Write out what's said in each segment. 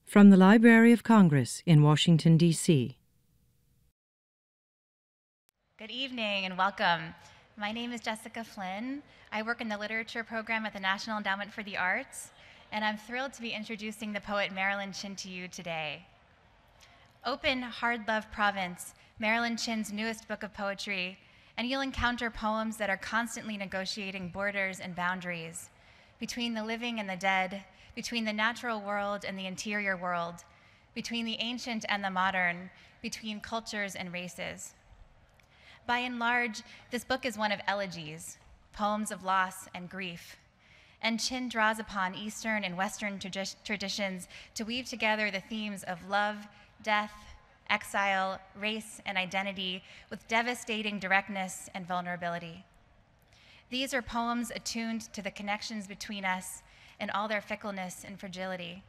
From the Library of Congress in Washington, D.C. Good evening and welcome. My name is Jessica Flynn. I work in the literature program at the National Endowment for the Arts, and I'm thrilled to be introducing the poet Marilyn Chin to you today. Open Hard Love Province, Marilyn Chin's newest book of poetry, and you'll encounter poems that are constantly negotiating borders and boundaries between the living and the dead, between the natural world and the interior world, between the ancient and the modern, between cultures and races. By and large, this book is one of elegies, poems of loss and grief. And Chin draws upon Eastern and Western traditions to weave together the themes of love, death, exile, race, and identity with devastating directness and vulnerability. These are poems attuned to the connections between us in all their fickleness and fragility.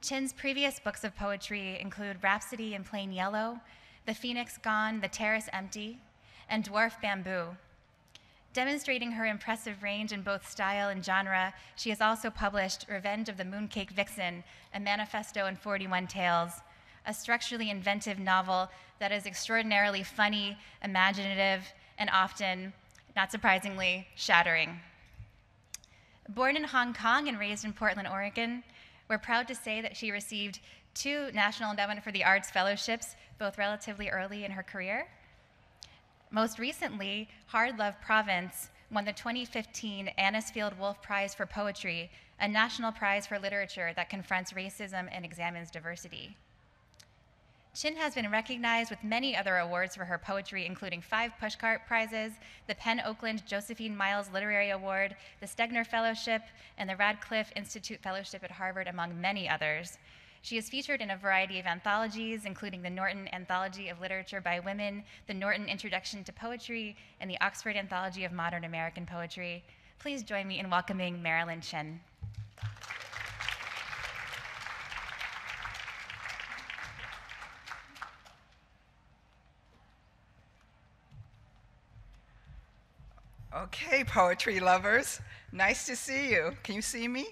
Chin's previous books of poetry include Rhapsody in Plain Yellow, The Phoenix Gone, The Terrace Empty, and Dwarf Bamboo. Demonstrating her impressive range in both style and genre, she has also published Revenge of the Mooncake Vixen, A Manifesto in 41 Tales, a structurally inventive novel that is extraordinarily funny, imaginative, and often, not surprisingly, shattering. Born in Hong Kong and raised in Portland, Oregon, we're proud to say that she received 2 National Endowment for the Arts fellowships, both relatively early in her career. Most recently, Hard Love Province won the 2015 Ainsfield-Wolf Prize for Poetry, a national prize for literature that confronts racism and examines diversity. Chin has been recognized with many other awards for her poetry, including 5 Pushcart Prizes, the PEN Oakland Josephine Miles Literary Award, the Stegner Fellowship, and the Radcliffe Institute Fellowship at Harvard, among many others. She is featured in a variety of anthologies, including the Norton Anthology of Literature by Women, the Norton Introduction to Poetry, and the Oxford Anthology of Modern American Poetry. Please join me in welcoming Marilyn Chin. Okay, poetry lovers, nice to see you. Can you see me?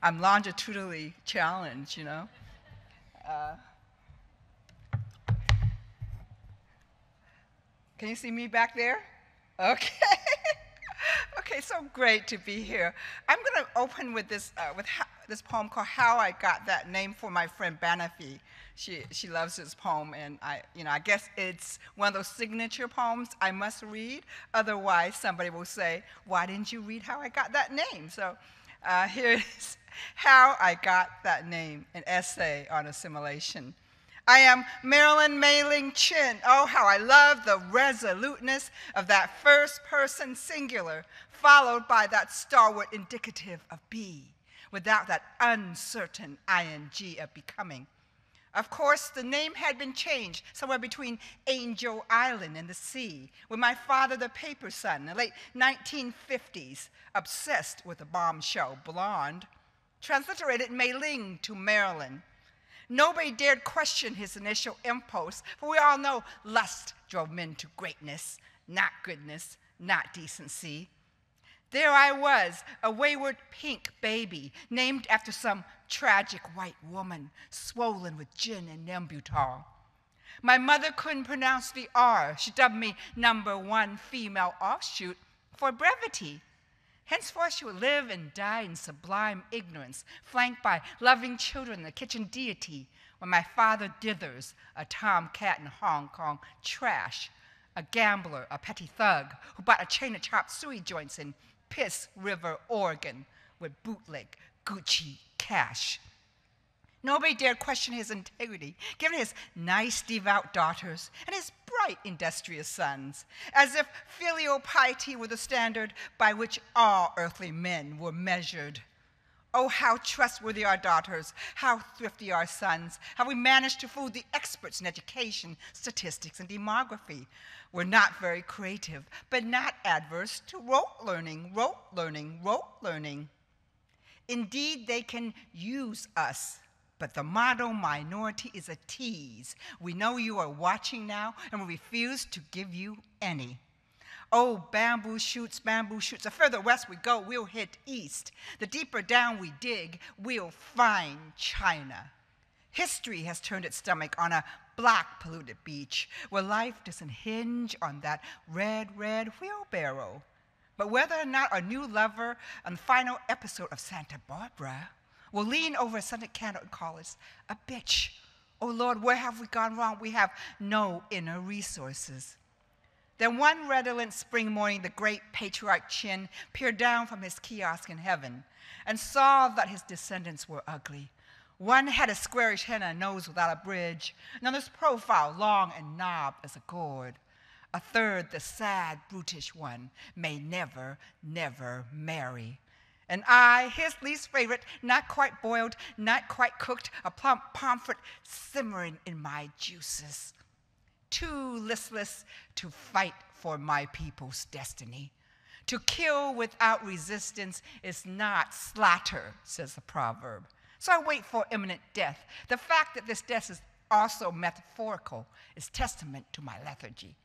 I'm longitudinally challenged, you know. Can you see me back there? Okay. Okay, so great to be here. I'm going to open with this this poem called "How I Got That Name" for my friend Biography. She loves this poem, and I guess it's one of those signature poems I must read. Otherwise, somebody will say, "Why didn't you read How I Got That Name?" So here is "How I Got That Name," an essay on assimilation. I am Marilyn Chin. Oh, how I love the resoluteness of that first person singular, followed by that stalwart indicative of be, without that uncertain ing of becoming. Of course, the name had been changed somewhere between Angel Island and the sea, when my father, the paper son, in the late 1950s, obsessed with the bombshell blonde, transliterated Mei Ling to Marilyn. Nobody dared question his initial impulse, for we all know lust drove men to greatness, not goodness, not decency. There I was, a wayward pink baby, named after some tragic white woman, swollen with gin and Nembutal. My mother couldn't pronounce the R. She dubbed me #1 female offshoot for brevity. Henceforth, she would live and die in sublime ignorance, flanked by loving children, the kitchen deity, when my father dithers, a tomcat in Hong Kong, trash, a gambler, a petty thug, who bought a chain of chop suey joints in Piss River, Oregon, with bootleg Gucci cash. Nobody dared question his integrity, given his nice, devout daughters and his bright, industrious sons, as if filial piety were the standard by which all earthly men were measured. Oh, how trustworthy our daughters, how thrifty our sons, how we managed to fool the experts in education, statistics, and demography. We're not very creative, but not adverse to rote learning, rote learning, rote learning. Indeed, they can use us. But the model minority is a tease. We know you are watching now, and we refuse to give you any. Oh, bamboo shoots, the further west we go, we'll hit east. The deeper down we dig, we'll find China. History has turned its stomach on a black polluted beach where life doesn't hinge on that red wheelbarrow. But whether or not our new lover on the final episode of Santa Barbara will lean over a scented candle and call us a bitch. Oh Lord, where have we gone wrong? We have no inner resources. Then one redolent spring morning, the great patriarch Chin peered down from his kiosk in heaven and saw that his descendants were ugly. One had a squarish head and a nose without a bridge. Another's profile long and knobbed as a gourd. A third, the sad, brutish one, may never marry. And I, his least favorite, not quite boiled, not quite cooked, a plump pomfret simmering in my juices. Too listless to fight for my people's destiny. To kill without resistance is not slaughter, says the proverb. So I wait for imminent death. The fact that this death is also metaphorical is testament to my lethargy.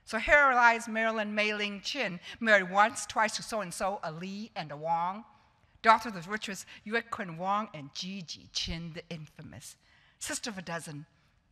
So here lies Marilyn Chin, married once, twice to so-and-so, a Lee and a Wong, daughter of the richest Yue Kun Wong and Gigi Chin, the infamous, sister of a dozen,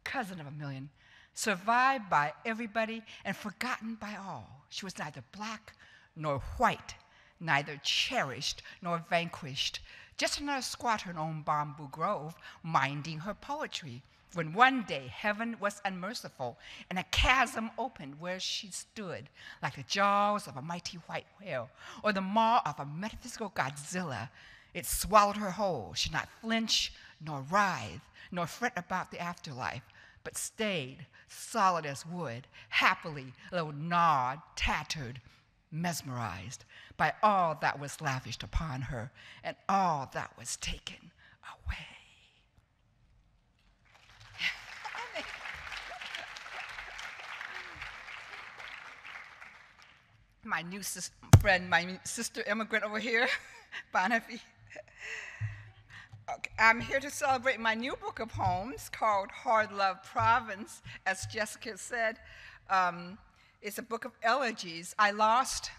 cousin of a million, survived by everybody and forgotten by all. She was neither black nor white, neither cherished nor vanquished, just another squatter in own bamboo grove, minding her poetry, when one day heaven was unmerciful and a chasm opened where she stood, like the jaws of a mighty white whale or the maw of a metaphysical Godzilla. It swallowed her whole. She did not flinch, nor writhe, nor fret about the afterlife, but stayed solid as wood, happily, though gnawed, tattered, mesmerized by all that was lavished upon her and all that was taken away. My new friend, my sister immigrant over here, Biography. Okay, I'm here to celebrate my new book of poems called Hard Love Province. As Jessica said, it's a book of elegies. I lost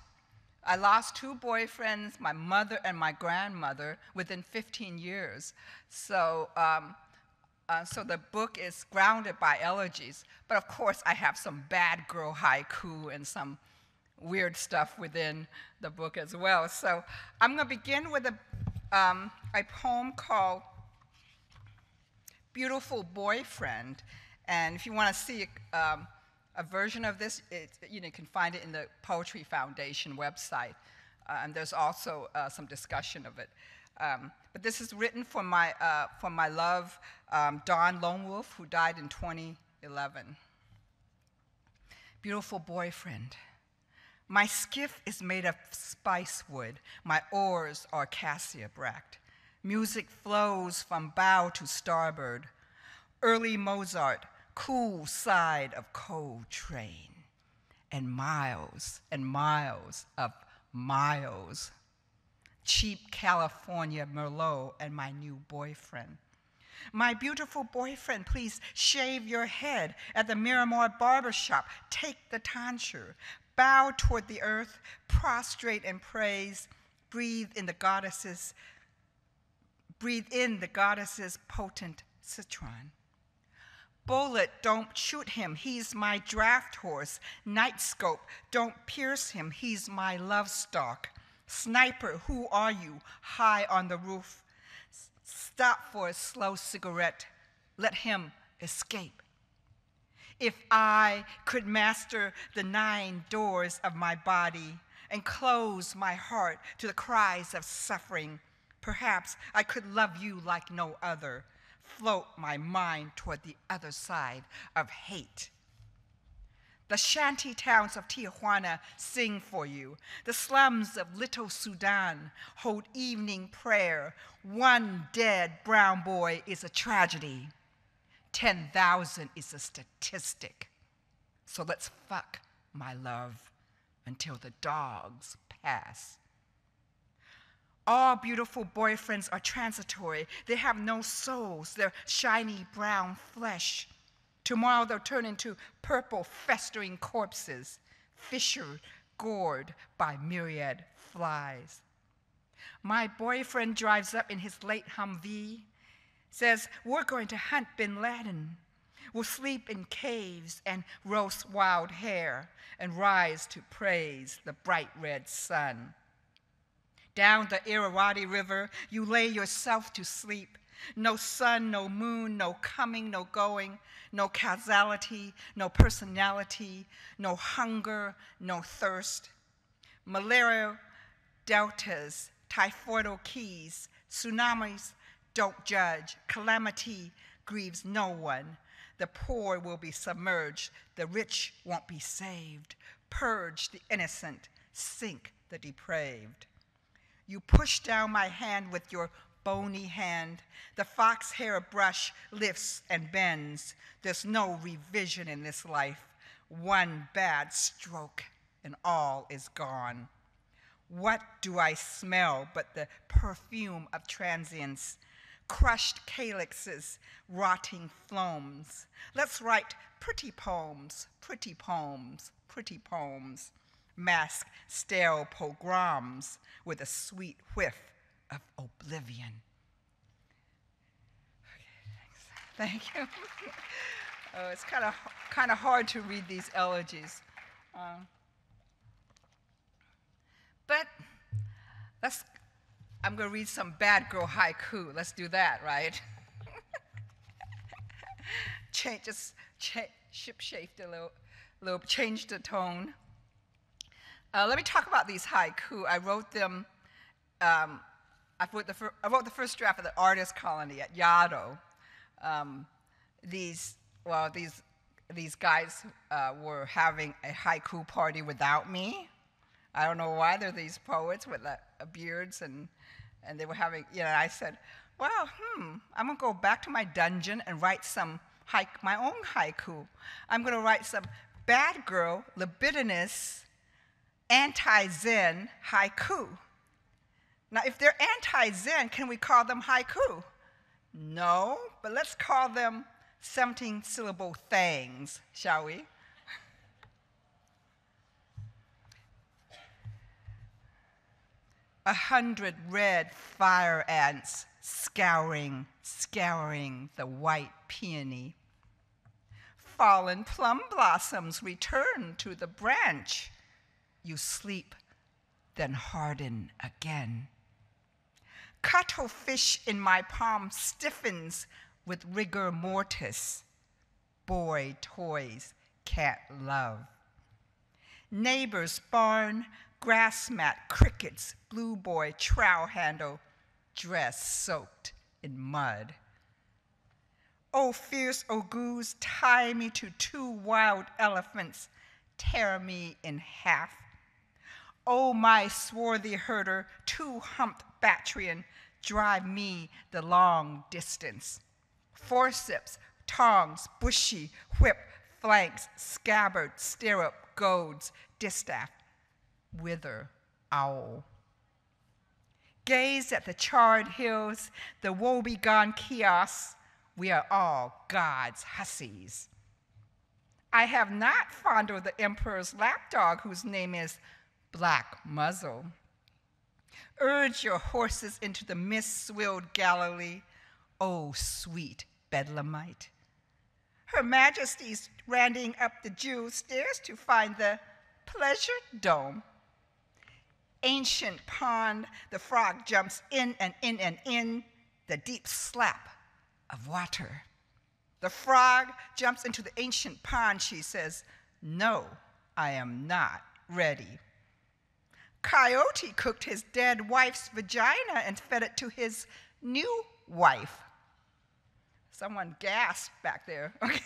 two boyfriends, my mother and my grandmother, within 15 years. So the book is grounded by elegies. But of course, I have some bad girl haiku and some weird stuff within the book as well. So I'm going to begin with a poem called Beautiful Boyfriend. And if you want to see a version of this, you can find it in the Poetry Foundation website. And there's also some discussion of it. But this is written for my love, Don Lone Wolf, who died in 2011. Beautiful boyfriend. My skiff is made of spicewood. My oars are cassia bracked. Music flows from bow to starboard. Early Mozart, cool side of Coltrane, and miles of miles. Cheap California Merlot and my new boyfriend. My beautiful boyfriend, please shave your head at the Miramar barbershop. Take the tonsure. Bow toward the earth, prostrate and praise. Breathe in the goddess's potent citron. Bullet, don't shoot him, he's my draft horse. Night scope, don't pierce him, he's my love stalk. Sniper, who are you? High on the roof. Stop for a slow cigarette, let him escape. If I could master the 9 doors of my body and close my heart to the cries of suffering, perhaps I could love you like no other, float my mind toward the other side of hate. The shanty towns of Tijuana sing for you. The slums of Little Sudan hold evening prayer. One dead brown boy is a tragedy. 10,000 is a statistic. So let's fuck, my love, until the dogs pass. All beautiful boyfriends are transitory. They have no souls. They're shiny brown flesh. Tomorrow they'll turn into purple festering corpses, fissured gored by myriad flies. My boyfriend drives up in his late Humvee, says, we're going to hunt bin Laden. We'll sleep in caves and roast wild hare and rise to praise the bright red sun. Down the Irrawaddy River, you lay yourself to sleep. No sun, no moon, no coming, no going, no causality, no personality, no hunger, no thirst. Malaria deltas, typhoidal keys, tsunamis don't judge, calamity grieves no one. The poor will be submerged, the rich won't be saved. Purge the innocent, sink the depraved. You push down my hand with your bony hand. The fox hair brush lifts and bends. There's no revision in this life. One bad stroke and all is gone. What do I smell but the perfume of transience? Crushed calyxes, rotting floams. Let's write pretty poems, pretty poems, pretty poems. Mask stale pogroms with a sweet whiff of oblivion. Okay, thanks. Thank you. Oh, it's kind of hard to read these elegies. But I'm going to read some bad girl haiku. Let's do that, right? Ship-shaped a little, change the tone. Let me talk about these haiku. I wrote them. I wrote the first draft of the artist colony at Yaddo. These guys were having a haiku party without me. I don't know why. They're these poets with beards, and they were having, I said, well, I'm going to go back to my dungeon and write my own haiku. I'm going to write some bad girl, libidinous, anti-Zen haiku. Now, if they're anti-Zen, can we call them haiku? No, but let's call them 17-syllable things, shall we? 100 red fire ants scouring the white peony. Fallen plum blossoms return to the branch. You sleep, then harden again. Cuttlefish in my palm stiffens with rigor mortis. Boy toys can't love. Neighbor's barn, grass mat, crickets, blue boy trowel handle, dress soaked in mud. Oh, fierce ogoos, tie me to 2 wild elephants, tear me in half. Oh, my swarthy herder, 2-humped Bactrian, drive me the long distance. Forceps, tongs, bushy, whip, flanks, scabbard, stirrup, goads, distaff, wither, owl. Gaze at the charred hills, the woebegone kiosks. We are all God's hussies. I have not fondled the emperor's lapdog, whose name is Black Muzzle. Urge your horses into the mist-swilled Galilee, oh sweet Bedlamite. Her Majesty's randying up the Jew stairs to find the pleasure dome. Ancient pond, the frog jumps in and in and in, the deep slap of water. The frog jumps into the ancient pond, she says, no, I am not ready. Coyote cooked his dead wife's vagina and fed it to his new wife. Someone gasped back there. Okay.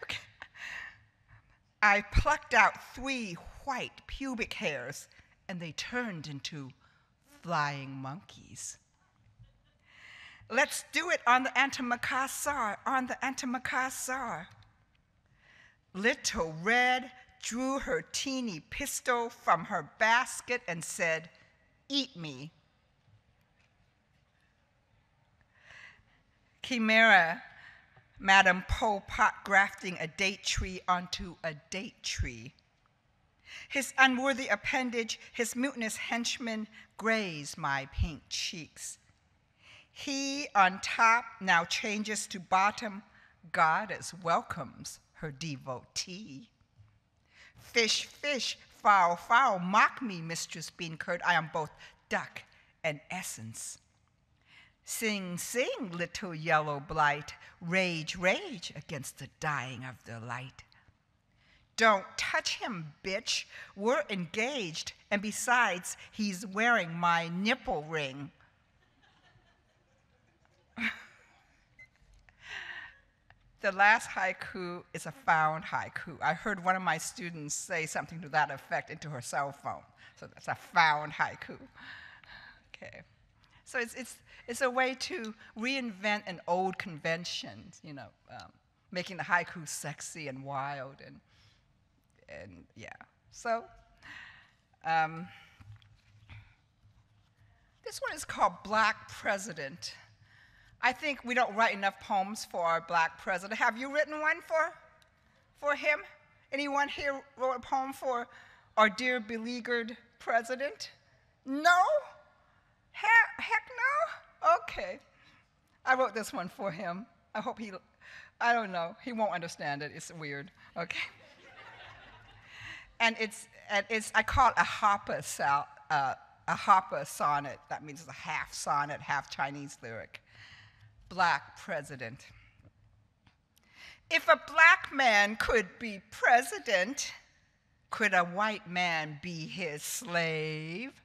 Okay. I plucked out 3 white pubic hairs, and they turned into flying monkeys. Let's do it on the antimacassar, on the antimacassar. Little Red drew her teeny pistol from her basket and said, eat me. Chimera Madam Pol Pot grafting a date tree onto a date tree. His unworthy appendage, his mutinous henchman, graze my pink cheeks. He on top now changes to bottom. Goddess welcomes her devotee. Fish, fish, fowl, fowl, mock me, Mistress Beancurd. I am both duck and essence. Sing, sing, little yellow blight. Rage, rage against the dying of the light. Don't touch him, bitch. We're engaged, and besides, he's wearing my nipple ring. The last haiku is a found haiku. I heard one of my students say something to that effect into her cell phone. So that's a found haiku. Okay. So it's a way to reinvent an old convention, you know, making the haiku sexy and wild and yeah. So this one is called Black President. I think we don't write enough poems for our Black president. Have you written one for him? Anyone here wrote a poem for our dear beleaguered president? No? Heck no? Okay. I wrote this one for him. I hope I don't know, he won't understand it. It's weird, okay? and I call it a Hapa sonnet. That means it's a half sonnet, half Chinese lyric. Black president. If a black man could be president, could a white man be his slave?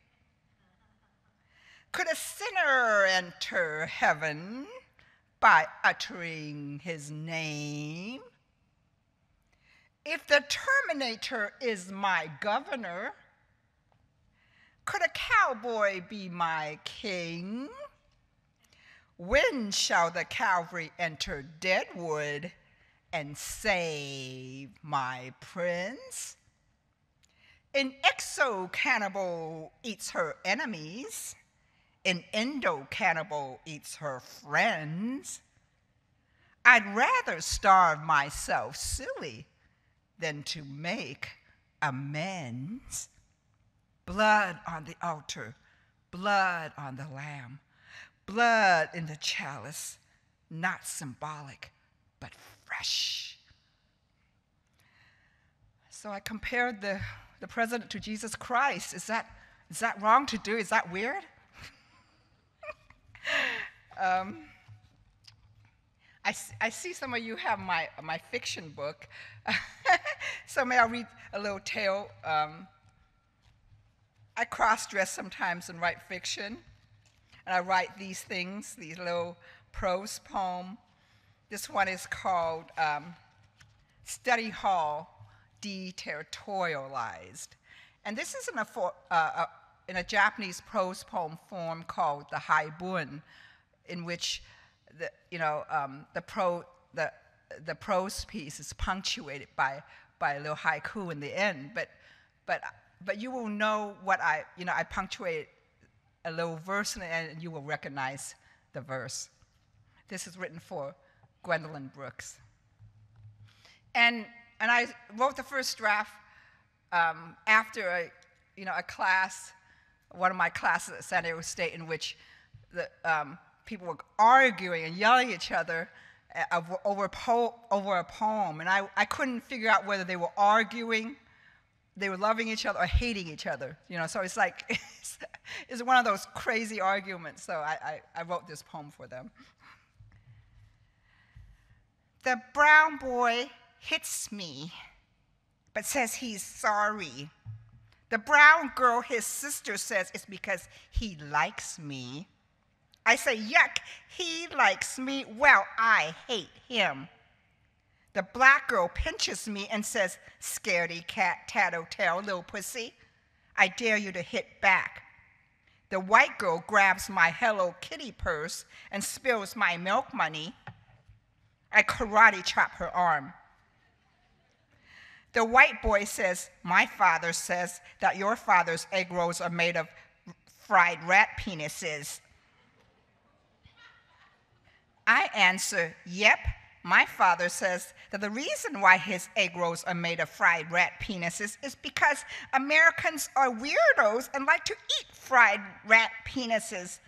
Could a sinner enter heaven by uttering his name? If the Terminator is my governor, could a cowboy be my king? When shall the cavalry enter Deadwood and save my prince? An exo-cannibal eats her enemies. An endo-cannibal eats her friends. I'd rather starve myself silly than to make amends. Blood on the altar, blood on the lamb. Blood in the chalice, not symbolic, but fresh. So I compared the president to Jesus Christ. Is that wrong to do? Is that weird? I see some of you have my fiction book. So may I read a little tale? I cross-dress sometimes and write fiction. And I write these things, these little prose poems. This one is called Study Hall Deterritorialized. And this is in a Japanese prose poem form called the haibun, in which the prose piece is punctuated by a little haiku in the end. But you will know what I punctuated a little verse in the end, and you will recognize the verse. This is written for Gwendolyn Brooks. And I wrote the first draft after a class, one of my classes at San Diego State, in which the people were arguing and yelling at each other over a poem. And I couldn't figure out whether they were arguing, they were loving each other, or hating each other. So it's like, it's one of those crazy arguments. So I wrote this poem for them. The brown boy hits me, but says he's sorry. The brown girl, his sister, says it's because he likes me. I say, yuck, he likes me. Well, I hate him. The black girl pinches me and says, scaredy cat, tattletale, little pussy. I dare you to hit back. The white girl grabs my Hello Kitty purse and spills my milk money. I karate chop her arm. The white boy says, my father says that your father's egg rolls are made of fried rat penises. I answer, yep, My father says that the reason why his egg rolls are made of fried rat penises is because Americans are weirdos and like to eat fried rat penises.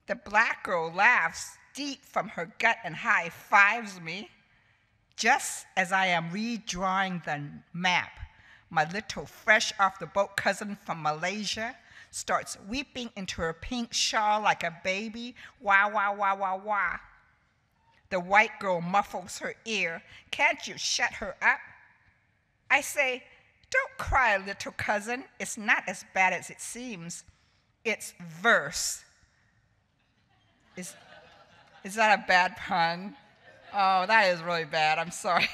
The black girl laughs deep from her gut and high-fives me. Just as I am redrawing the map, my little fresh-off-the-boat cousin from Malaysia starts weeping into her pink shawl like a baby. Wah, wah, wah, wah, wah. The white girl muffles her ear. Can't you shut her up? I say, don't cry, little cousin. It's not as bad as it seems. It's verse. Is that a bad pun? Oh, that is really bad. I'm sorry.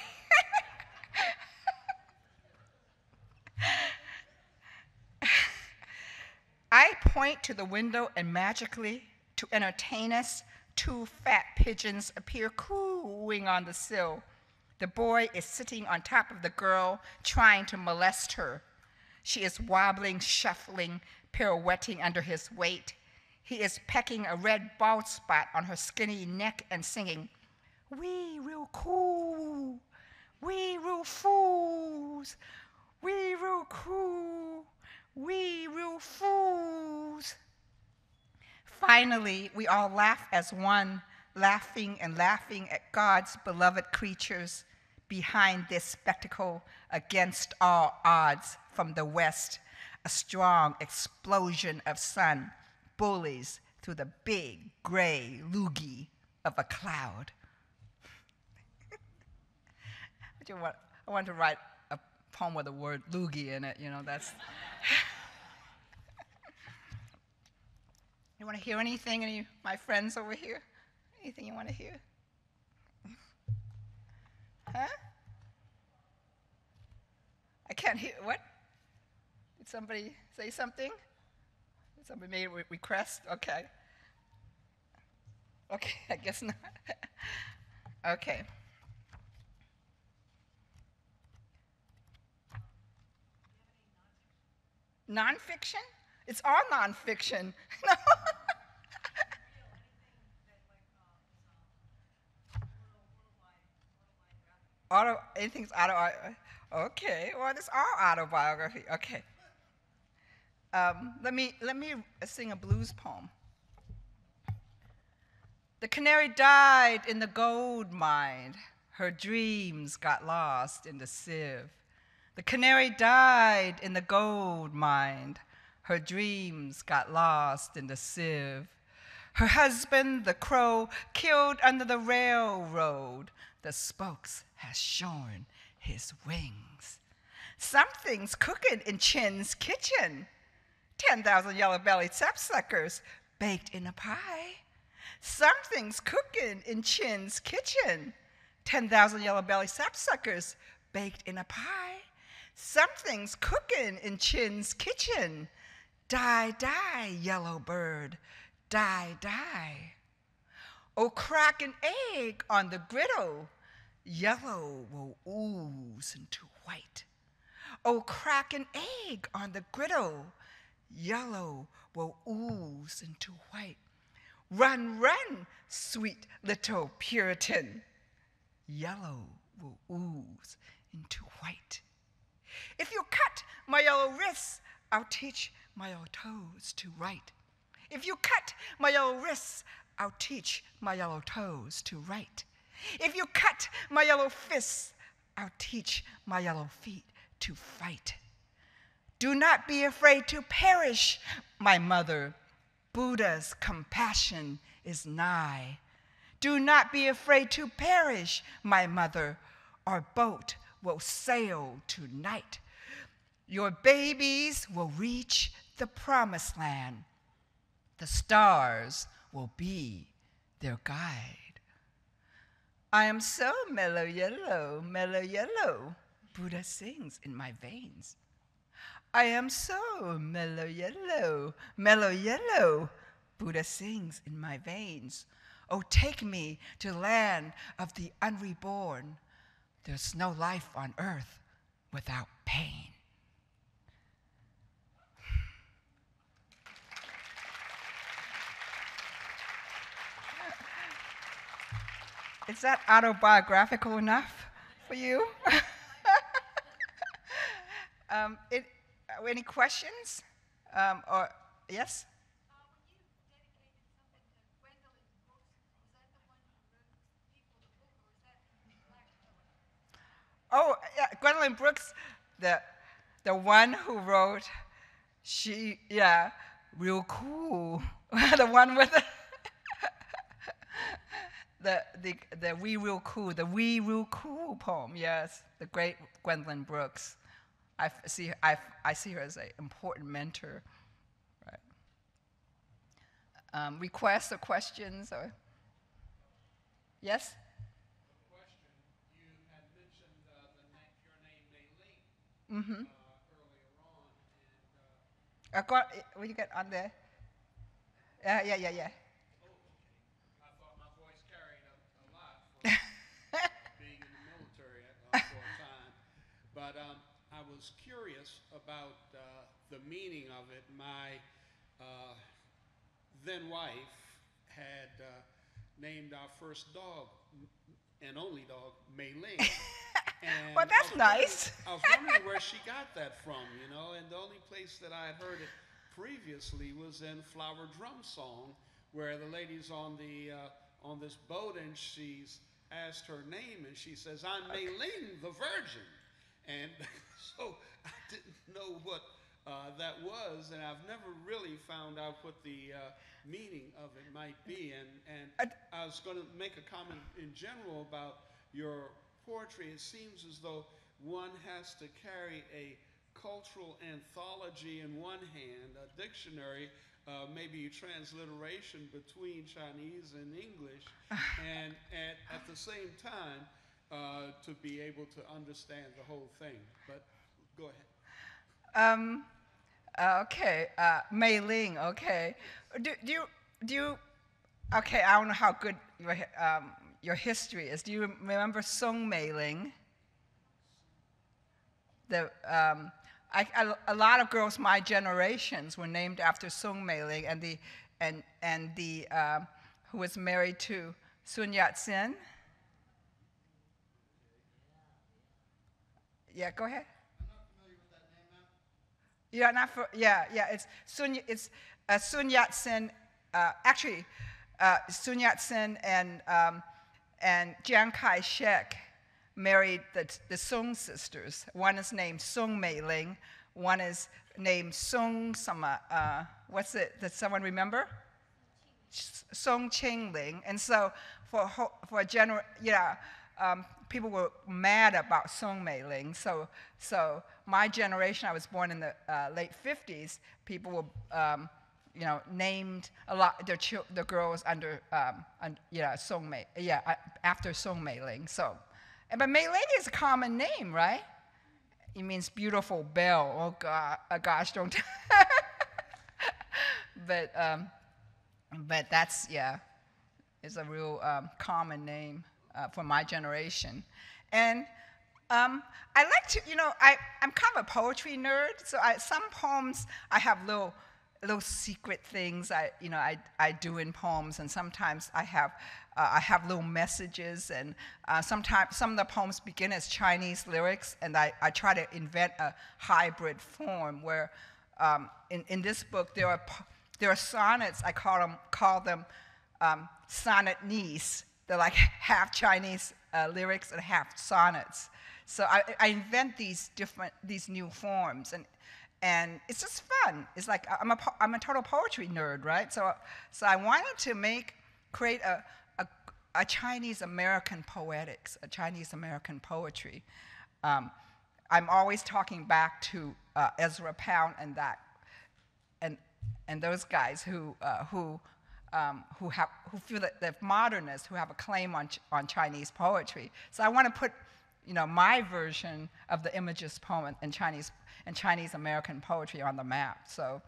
I point to the window and magically, to entertain us, 2 fat pigeons appear cooing on the sill. The boy is sitting on top of the girl, trying to molest her. She is wobbling, shuffling, pirouetting under his weight. He is pecking a red bald spot on her skinny neck and singing, "We real cool, we real fools, we real cool, we real fools." Finally, we all laugh as one, laughing and laughing at God's beloved creatures behind this spectacle against all odds from the west. A strong explosion of sun bullies through the big gray loogie of a cloud. I want to write a poem with the word loogie in it, that's. You want to hear anything, any of my friends over here? Anything you want to hear? Huh? I can't hear, what? Did somebody say something? Did somebody made a request? Okay. Okay, I guess not. Okay. Nonfiction? It's all nonfiction. No. Anything's okay. Well, it's all autobiography. Okay. Let me sing a blues poem. The canary died in the gold mine. Her dreams got lost in the sieve. The canary died in the gold mine. Her dreams got lost in the sieve. Her husband, the crow, killed under the railroad. The spokes has shorn his wings. Something's cooking in Chin's kitchen. 10,000 yellow-bellied sapsuckers baked in a pie. Something's cooking in Chin's kitchen. 10,000 yellow-bellied sapsuckers baked in a pie. Something's cooking in Chin's kitchen. Die, die, yellow bird, die, die. Oh, crack an egg on the griddle. Yellow will ooze into white. Oh, crack an egg on the griddle. Yellow will ooze into white. Run, run, sweet little Puritan. Yellow will ooze into white. If you cut my yellow wrists, I'll teach my yellow toes to write. If you cut my yellow wrists, I'll teach my yellow toes to write. If you cut my yellow fists, I'll teach my yellow feet to fight. Do not be afraid to perish, my mother. Buddha's compassion is nigh. Do not be afraid to perish, my mother. Our boat will sail tonight. Your babies will reach the promised land. The stars will be their guide. I am so mellow yellow, Buddha sings in my veins. I am so mellow yellow, Buddha sings in my veins. Oh, take me to the land of the unreborn. There's no life on earth without pain. Is that autobiographical enough for you? Any questions? Or yes? Oh, yeah, Gwendolyn Brooks, the one who wrote, yeah, real cool. The one with the We Real Cool poem, yes, the great Gwendolyn Brooks. I see her as an important mentor. Right. Requests or questions or yes? Mm-hmm. What you got on there? Yeah. Oh, okay. I thought my voice carried a lot for being in the military for a time. But I was curious about the meaning of it. My then wife had named our first dog and only dog, Mei Ling. And well, that's nice. I was wondering where she got that from, you know, and the only place that I had heard it previously was in Flower Drum Song, where the lady's on this boat and she's asked her name and she says, "I'm Mei Ling, the Virgin." And so I didn't know what that was, and I've never really found out what the meaning of it might be. And I was going to make a comment in general about your poetry. It seems as though one has to carry a cultural anthology in one hand, a dictionary, maybe a transliteration between Chinese and English, and at the same time to be able to understand the whole thing. But go ahead. Okay, Mei Ling. Okay, do you? Okay, I don't know how good your history is. Do you remember Song Mei Ling? A lot of girls my generations were named after Song Mei Ling, and the who was married to Sun Yat-sen. Yeah, go ahead. I'm not familiar with that name, ma'am. It's Sun Yat-sen. Actually, Sun Yat-sen and Chiang Kai-shek married the Song sisters. One is named Song Mei Ling. One is named Song what's it? Does someone remember? Song Ching Ling. And so for a general, people were mad about Song Mei Ling. So my generation, I was born in the late 50s. People were named a lot the girls under Song Mei, after Song Mei Ling. So, but Mei Ling is a common name, right? It means beautiful belle. Oh God, gosh, don't. But that's it's a real common name for my generation, and I like to, I'm kind of a poetry nerd. So some poems I have little secret things I do in poems, and sometimes I have little messages, and sometimes some of the poems begin as Chinese lyrics, and I try to invent a hybrid form where in this book there are sonnets. I call them sonnet-nese. They're like half Chinese lyrics and half sonnets. So I invent these new forms, and it's just fun. It's like I'm a total poetry nerd, right? So I wanted to create a Chinese American poetics, a Chinese American poetry. I'm always talking back to Ezra Pound and those guys who feel that they're modernists, who have a claim on Chinese poetry. So I want to put my version of the Images poem in Chinese American poetry on the map. So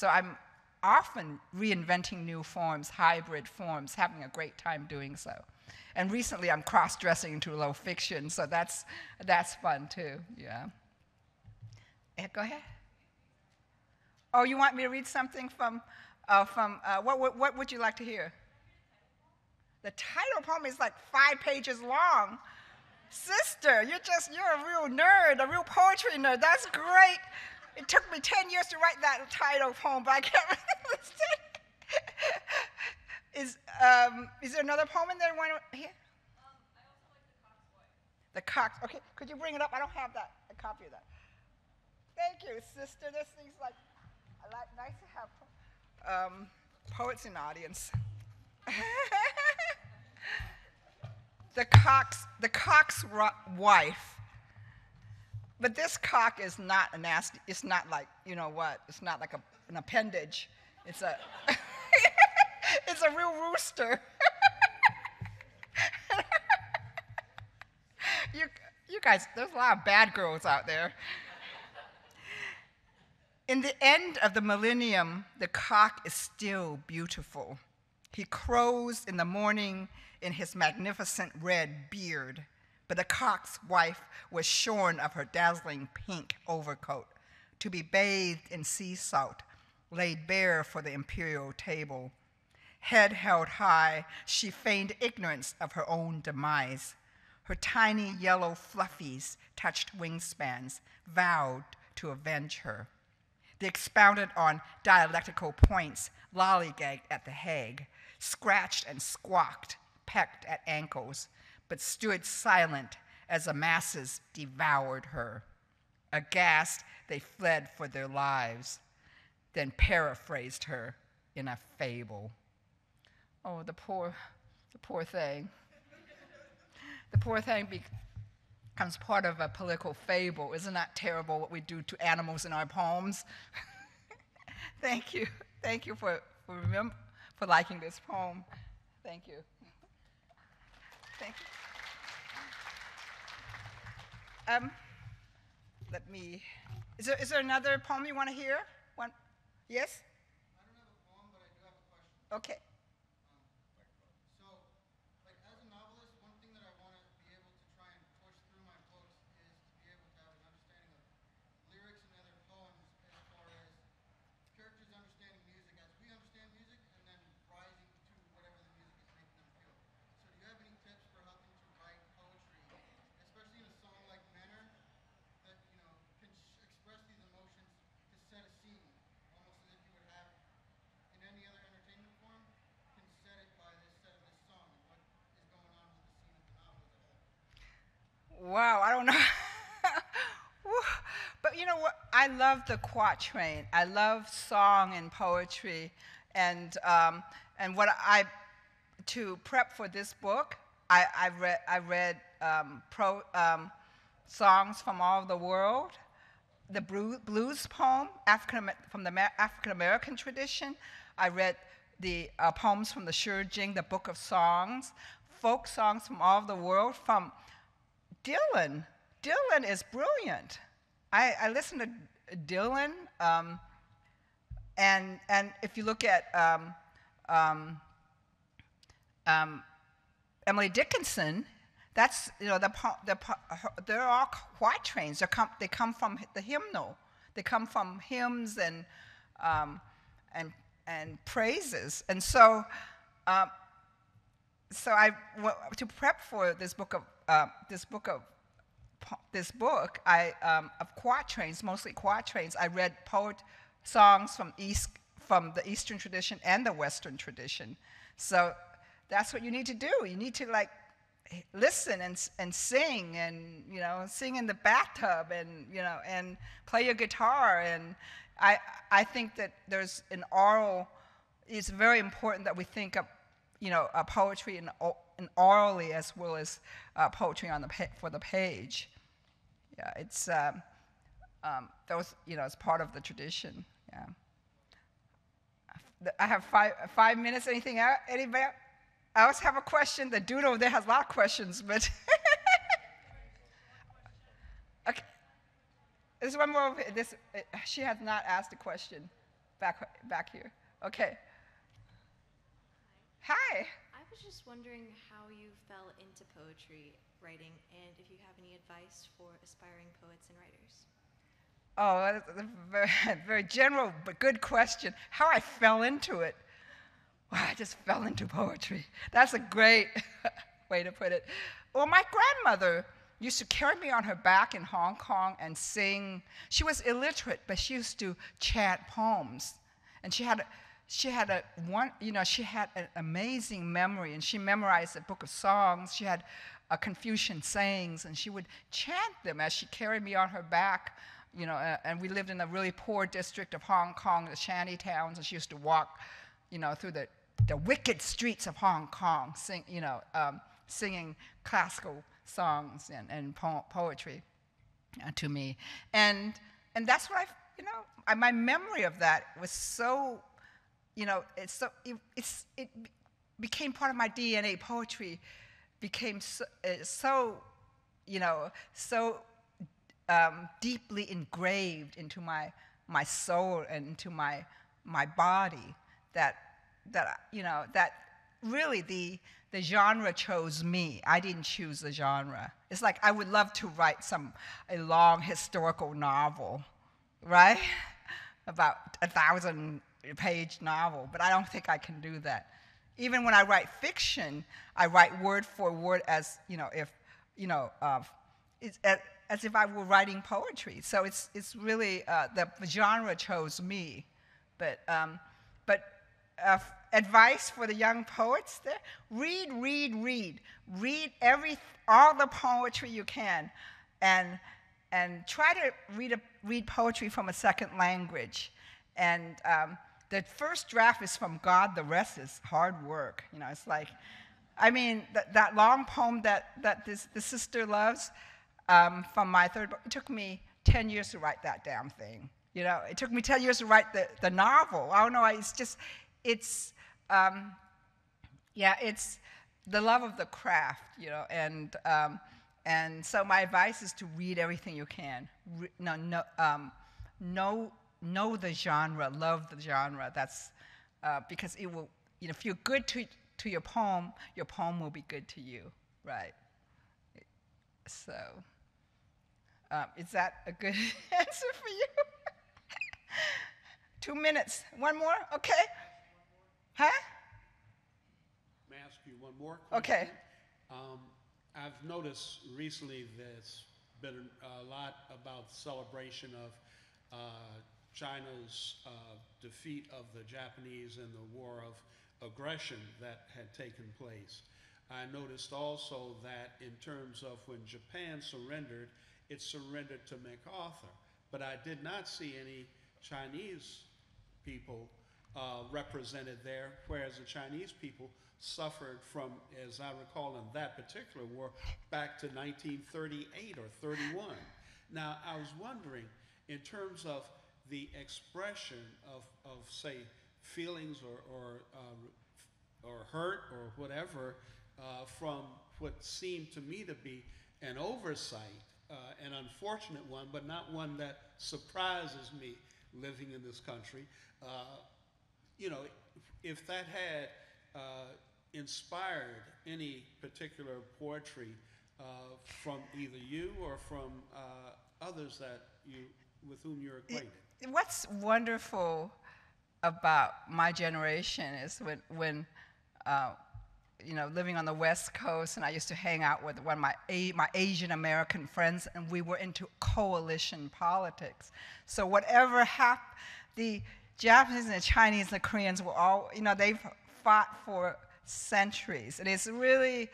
I'm often reinventing new forms, hybrid forms, having a great time doing so. And recently I'm cross-dressing into low fiction, so that's fun too. Yeah. Go ahead. Oh, you want me to read something from what would you like to hear? The title poem is like 5 pages long. Sister, you're a real nerd, a real poetry nerd. That's great. It took me 10 years to write that title poem, but I can't remember. Is there another poem in there? One here? I also like The Cock's. Okay, could you bring it up? I don't have a copy of that. Thank you, sister. This seems like nice to have poets in the audience. The cock's wife. But this cock is not a nasty, it's not like, you know what, it's not like an appendage. It's a, it's a real rooster. You guys, there's a lot of bad girls out there. In the end of the millennium, the cock is still beautiful. He crows in the morning in his magnificent red beard, but the cock's wife was shorn of her dazzling pink overcoat to be bathed in sea salt, laid bare for the imperial table. Head held high, she feigned ignorance of her own demise. Her tiny yellow fluffies touched wingspans, vowed to avenge her. They expounded on dialectical points, lollygagged at the Hague, scratched and squawked, pecked at ankles, but stood silent as the masses devoured her. Aghast, they fled for their lives, then paraphrased her in a fable. Oh, the poor thing. The poor thing becomes part of a political fable. Isn't that terrible what we do to animals in our poems? Thank you. Thank you for liking this poem. Thank you. Thank you. Let me, is there another poem you want to hear? One? Yes? I don't have a poem, but I do have a question. Okay. So, like as a novelist, one thing that I want to be able to try and push through my books is to be able to have an understanding of lyrics and other poems as far as characters understanding music as we understand music and then rising to whatever the music is making them feel. So do you have any tips for helping to write poetry, especially in a song like Manor, that, you know, can express these emotions to set a scene, almost as if you would have in any other entertainment form, can set it by this set of this song and what is going on with the scene of the novel as a whole? Wow, I don't know. Whew. But you know what? I love the quatrain. I love song and poetry, and to prep for this book, I read songs from all over the world. The blues poem from the African American tradition. I read the poems from the Shurjing, the Book of Songs, folk songs from all over the world, from Dylan. Dylan is brilliant. I listen to Dylan, and if you look at Emily Dickinson, that's, you know, they're all quatrains. They come from the hymnal. They come from hymns and praises. And so, to prep for this book of quatrains, mostly quatrains, I read songs from the Eastern tradition and the Western tradition. So that's what you need to do. You need to like listen and sing, and you know, sing in the bathtub, and you know, and play your guitar. And I think that there's an oral. It's very important that we think of, you know, poetry in orally as well as poetry for the page. Yeah, it's those, you know, it's part of the tradition. Yeah. I have 5 minutes. Anything else? Anybody else have a question? The dude over there has a lot of questions, but okay. There's one more over here. She has not asked a question. Back here. Okay. Hi. I was just wondering how you fell into poetry writing, and if you have any advice for aspiring poets and writers. Oh, that's a very, very general but good question. How I fell into it. Well, I just fell into poetry. That's a great way to put it. Well, my grandmother used to carry me on her back in Hong Kong and sing. She was illiterate, but she used to chant poems. And she had an amazing memory, and she memorized a book of songs. She had Confucian sayings, and she would chant them as she carried me on her back. And we lived in a really poor district of Hong Kong, the shanty towns, and she used to walk, through the wicked streets of Hong Kong, singing classical songs and poetry to me. And that's what my memory of that was so, it became part of my DNA. Poetry became so deeply engraved into my soul and into my body that really the genre chose me. I didn't choose the genre. It's like I would love to write a long historical novel, right? About 1,000-page novel, but I don't think I can do that. Even when I write fiction, I write word for word as if I were writing poetry. So it's really the genre chose me, but advice for the young poets there: read all the poetry you can, and try to read poetry from a second language. And the first draft is from God, the rest is hard work. It's like, that long poem that the sister loves from my third book, it took me 10 years to write that damn thing. It took me 10 years to write the novel. I don't know, it's the love of the craft, and so my advice is to read everything you can. Know the genre, love the genre. That's because it will, if you're good to your poem will be good to you, right? So, is that a good answer for you? 2 minutes. One more? Okay. Huh? May I ask you one more question? Okay. I've noticed recently there's been a lot about celebration of China's defeat of the Japanese in the war of aggression that had taken place. I noticed also that in terms of when Japan surrendered, it surrendered to MacArthur, but I did not see any Chinese people represented there, whereas the Chinese people suffered from, as I recall in that particular war, back to 1938 or 31. Now, I was wondering, in terms of the expression of say, feelings or hurt or whatever from what seemed to me to be an oversight, an unfortunate one, but not one that surprises me living in this country. If that had inspired any particular poetry from either you or from others with whom you're acquainted. What's wonderful about my generation is when living on the West Coast, and I used to hang out with one of my Asian American friends, and we were into coalition politics. So whatever happened, the Japanese and the Chinese and the Koreans were all, they've fought for centuries, and it's really,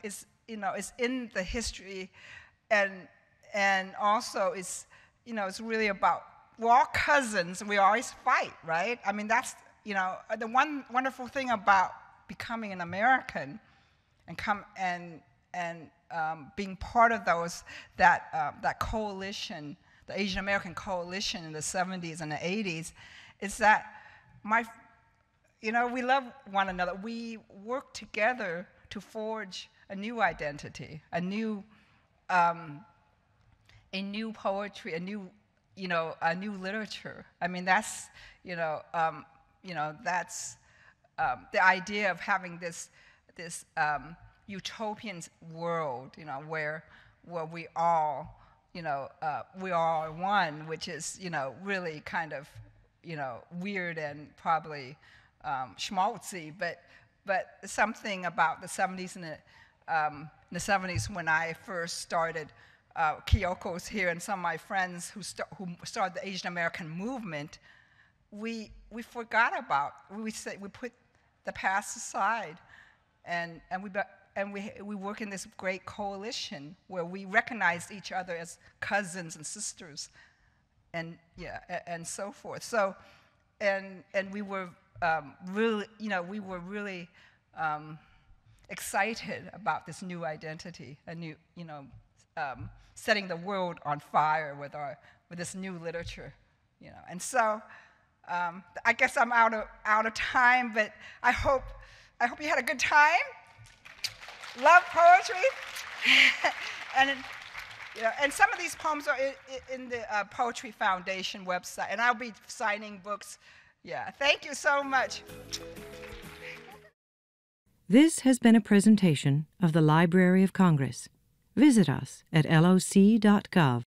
it's in the history, and also it's really about, we're all cousins, and we always fight, right? That's, the one wonderful thing about becoming an American and being part of that coalition, the Asian American coalition in the 70s and the 80s, is that we love one another. We work together to forge a new identity, a new poetry, a new literature. That's that's the idea of having this utopian world, where we all we are one, which is really kind of weird and probably schmaltzy, but something about the 70s and the 70s when I first started Kyoko's here, and some of my friends who started the Asian American movement, we forgot about, we put the past aside, and we work in this great coalition where we recognized each other as cousins and sisters, and yeah, and so forth. So, and we were really excited about this new identity, a new, setting the world on fire with this new literature, And so, I guess I'm out of time, but I hope you had a good time. Love poetry, and some of these poems are in the Poetry Foundation website, and I'll be signing books. Yeah, thank you so much. This has been a presentation of the Library of Congress. Visit us at loc.gov.